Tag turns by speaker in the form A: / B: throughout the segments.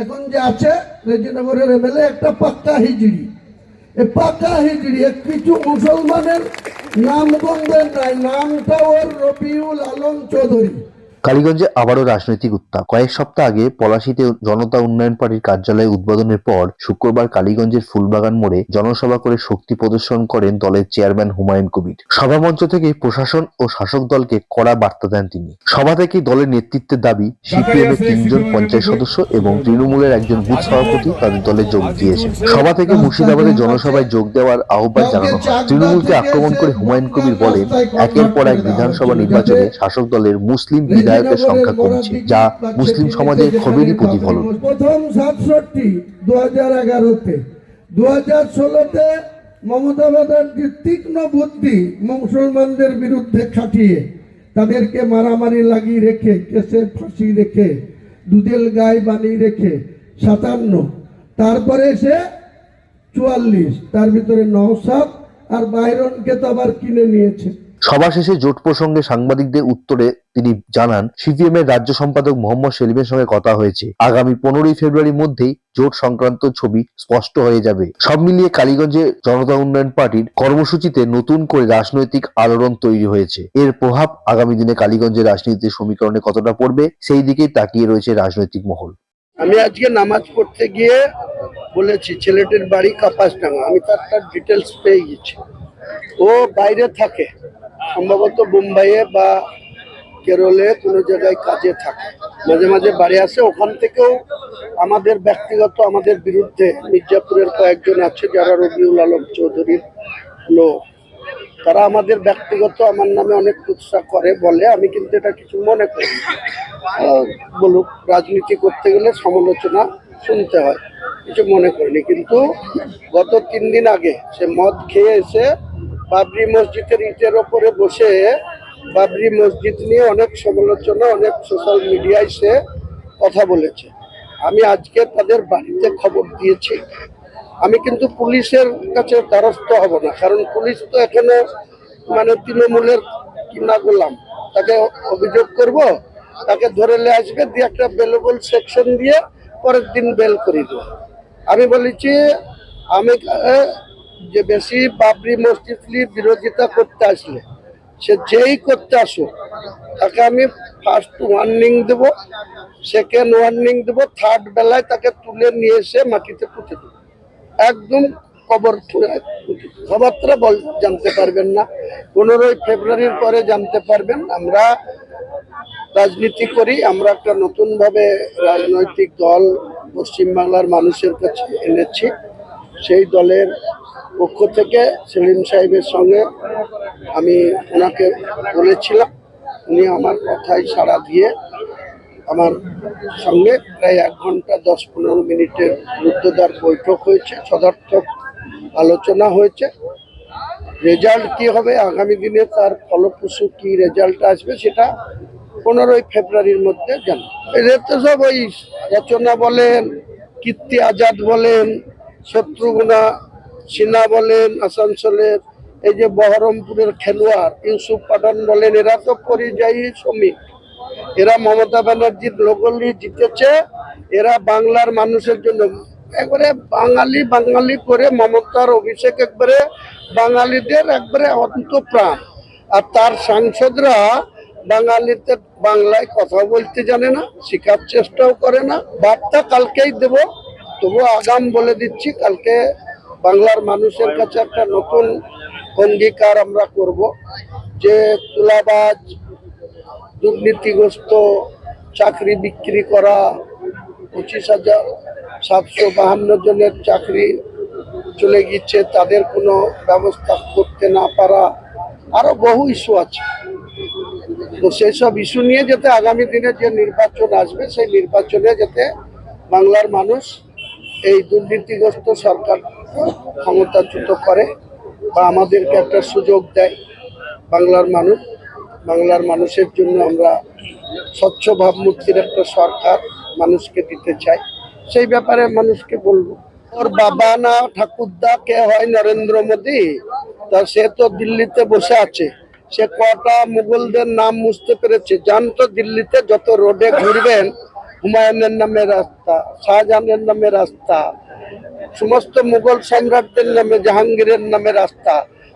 A: এখন যে আছে রেজিনগরের এমএলএ একটা পাক্কা হিজড়ি। এই পাক্কা হিজড়ি কিছু মুসলমানের নামগন্ধের নাই, নামটা ওর রবিউল আলম চৌধুরী।
B: কালীগঞ্জে আবারও রাজনৈতিক উত্তাপ। কয়েক সপ্তাহ আগে পলাশীতে জনতা উন্নয়ন পার্টির কার্যালয় উদ্বোধনের পর শুক্রবার কালীগঞ্জের ফুলবাগান মোড়ে জনসভা করে শক্তি প্রদর্শন করেন দলের চেয়ারম্যান হুমায়ুন কবির। সভামঞ্চ থেকে প্রশাসন ও শাসক দলকে কড়া বার্তা দেন তিনি। সভা থেকে দলের নেতৃত্বের দাবি, সিপিএম এর 3 জন পঞ্চায়েত সদস্য এবং তৃণমূলের একজন বুথ সভাপতি তাদের দলে যোগ দিয়েছেন। সভা থেকে মুর্শিদাবাদের জনসভায় যোগ দেওয়ার আহ্বান জানানো হয়। তৃণমূলকে আক্রমণ করে হুমায়ুন কবির বলেন, একের পর এক বিধানসভা নির্বাচনে শাসক দলের মুসলিম বিধায়কের সংখ্যা কমছে, যা মুসলিম সমাজের ক্ষোভেরই প্রতিফলন।
A: প্রথম 67 2011-তে, 2016-তে মমতা ব্যানার্জির তীক্ষ্ণ বুদ্ধি মুসলমানদের বিরুদ্ধে খাটিয়ে তাদেরকে মারামারি লাগিয়ে রেখে, কেসে ফাঁসি রেখে, দুধেল গায়ে বানিয়ে রেখে 57, তারপরে সে 44, তার ভিতরে নওশাদ আর বাইরনকে তো আবার কিনে নিয়েছে।
B: সভা শেষে জোট প্রসঙ্গে সাংবাদিকদের উত্তরে তিনি জানান, সিপিএম এর রাজ্য সম্পাদক মোহাম্মদ সেলিমের সঙ্গে কথা হয়েছে। আগামী 15 ফেব্রুয়ারির মধ্যেই জোট সংক্রান্ত ছবি স্পষ্ট হয়ে যাবে। সব মিলিয়ে কালীগঞ্জে জনতা উন্নয়ন পার্টির কর্মসূচিতে নতুন করে রাজনৈতিক আলোড়ন তৈরি হয়েছে। এর প্রভাব আগামী দিনে কালীগঞ্জের রাজনীতির সমীকরণে কতটা পড়বে, সেই দিকেই তাকিয়ে রয়েছে রাজনৈতিক মহল।
C: আমি আজকে নামাজ পড়তে গিয়ে বলেছি ছেলেটির বাড়ি কাপাসডাঙ্গা, আমি তার ডিটেলস পেয়ে গেছি। ও বাইরে থাকে, সম্ভবত বোম্বাইয়ে বা কেরলে কোনো জায়গায় কাজে থাকে, মাঝে মাঝে বাড়ি আসে। ওখান থেকেও আমাদের ব্যক্তিগত, আমাদের বিরুদ্ধে মির্জাপুরের কয়েকজন আছে যারা রবিউল আলম চৌধুরীর লোক, তারা আমাদের ব্যক্তিগত আমার নামে অনেক কুৎসা করে বলে। আমি কিন্তু এটা কিছু মনে করি, বলুক, রাজনীতি করতে গেলে সমালোচনা শুনতে হয়, কিছু মনে করিনি। কিন্তু গত 3 দিন আগে সে মদ খেয়ে এসে বাবরি মসজিদের ইটের ওপরে বসে বাবরি মসজিদ নিয়ে অনেক সমালোচনা, অনেক সোশ্যাল মিডিয়ায় সে কথা বলেছে। আমি আজকে তাদের বাড়িতে খবর দিয়েছি। আমি কিন্তু পুলিশের কাছে দ্বারস্থ হব না, কারণ পুলিশ তো এখানে তৃণমূলের কিনা গোলাম। তাকে অভিযোগ করব, তাকে ধরে নিয়ে আসবে, দিয়ে একটা বেলেবল সেকশন দিয়ে পরের দিন বেল করে দেবে। আমি বলেছি, আমি যে বেশি বাবরি মসজিদ বিরোধিতা করতে আসলে সে যেই করতে আসুক, তাকে আমি ফার্স্ট ওয়ার্নিং দেব, সেকেন্ড ওয়ার্নিং দেব, থার্ড বেলায় তাকে তুলে নিয়ে এসে মাটিতে পুঁতে দেব, একদম কবর কথাবার্তা জানতে পারবেন না। 15 ফেব্রুয়ারির পরে জানতে পারবেন। আমরা রাজনীতি করি, আমরা একটা নতুন ভাবে রাজনৈতিক দল পশ্চিমবাংলার মানুষের কাছে এনেছি। সেই দলের পক্ষ থেকে সেলিম সাহেবের সঙ্গে আমি ওনাকে বলেছিলাম, উনি আমার কথায় সাড়া দিয়ে আমার সঙ্গে প্রায় 1 ঘন্টা 10-15 মিনিটের রুদ্ধদ্বার বৈঠক হয়েছে, সদার্থক আলোচনা হয়েছে। রেজাল্ট কি হবে আগামী দিনে, তার ফলপ্রসূ কি রেজাল্ট আসবে, সেটা 15 ফেব্রুয়ারির মধ্যে জানবো। এদের তো সব ওই রচনা বলেন, কীর্তি আজাদ বলেন, শত্রুঘ্না সিনহা বলেন, আসানসোলের এই যে বহরমপুরের খেলোয়াড় ইউসুফ পাঠান বলেন, এরা তো পরিযায়ী শ্রমিক। এরা মমতা ব্যানার্জির লোগো নিয়ে জিতেছে। এরা বাংলার মানুষের জন্য একবারে বাঙালি বাঙালি করে মমতার অভিষেক, একবারে বাঙালিদের একবারে অন্তঃপ্রাণ। আর তার সাংসদরা বাঙালিদের বাংলায় কথা বলতে জানে না, শেখার চেষ্টাও করে না। বার্তা কালকেই দেব, তবু আগাম বলে দিচ্ছি, কালকে বাংলার মানুষের কাছে একটা নতুন অঙ্গীকার আমরা করব যে তুলাবাজ, দুর্নীতিগ্রস্ত, চাকরি বিক্রি করা, 25,752 জনের চাকরি চলে গিয়েছে, তাদের কোনো ব্যবস্থা করতে না পারা, আরো বহু ইস্যু আছে। তো সেই সব ইস্যু নিয়ে যাতে আগামী দিনে যে নির্বাচন আসবে, সেই নির্বাচনে যাতে বাংলার মানুষ এই দুর্নীতিগ্রস্ত সরকার ক্ষমতাচ্যুত করে বা আমাদেরকে একটা সুযোগ দেয়। বাংলার মানুষের জন্য আমরা স্বচ্ছ ভাবমূর্তির একটা সরকার মানুষকে দিতে চাই, সেই ব্যাপারে মানুষকে বলবো। ওর বাবা না ঠাকুরদা কে হয় নরেন্দ্র মোদী, তা সে তো দিল্লিতে বসে আছে, সে কটা মুঘলদের নাম মুছতে পেরেছে। জান তো দিল্লিতে যত রোডে ঘুরবেন হুমায়ুনের নামে রাস্তা, শাহজাহানের নামে রাস্তা, সমস্ত মুঘল সম্রাটদের নামে, জাহাঙ্গীরের নামে রাস্তা।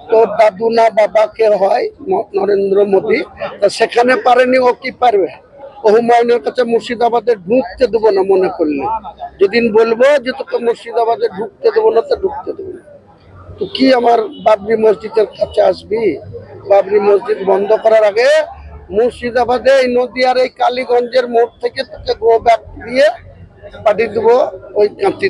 C: তো দাদু না বাবাকে হয় নরেন্দ্র মোদী, তা সেখানে পারেনি, ও কি পারবে? ও হুমায়ুনের কাছে মুর্শিদাবাদে ঢুকতে দেবো না মনে করলে, যেদিন বলবো যে তোকে মুর্শিদাবাদে ঢুকতে দেবো না, তো ঢুকতে দেবো না। তো কি আমার বাবরি মসজিদের কাছে আসবি? বাবরি মসজিদ বন্ধ করার আগে মুর্শিদাবাদে এই নদীয়ার এই কালীগঞ্জের মোড় থেকে তোকে গো ব্যাক দিয়ে পাঠিয়ে দেবো ওই কাঁথি।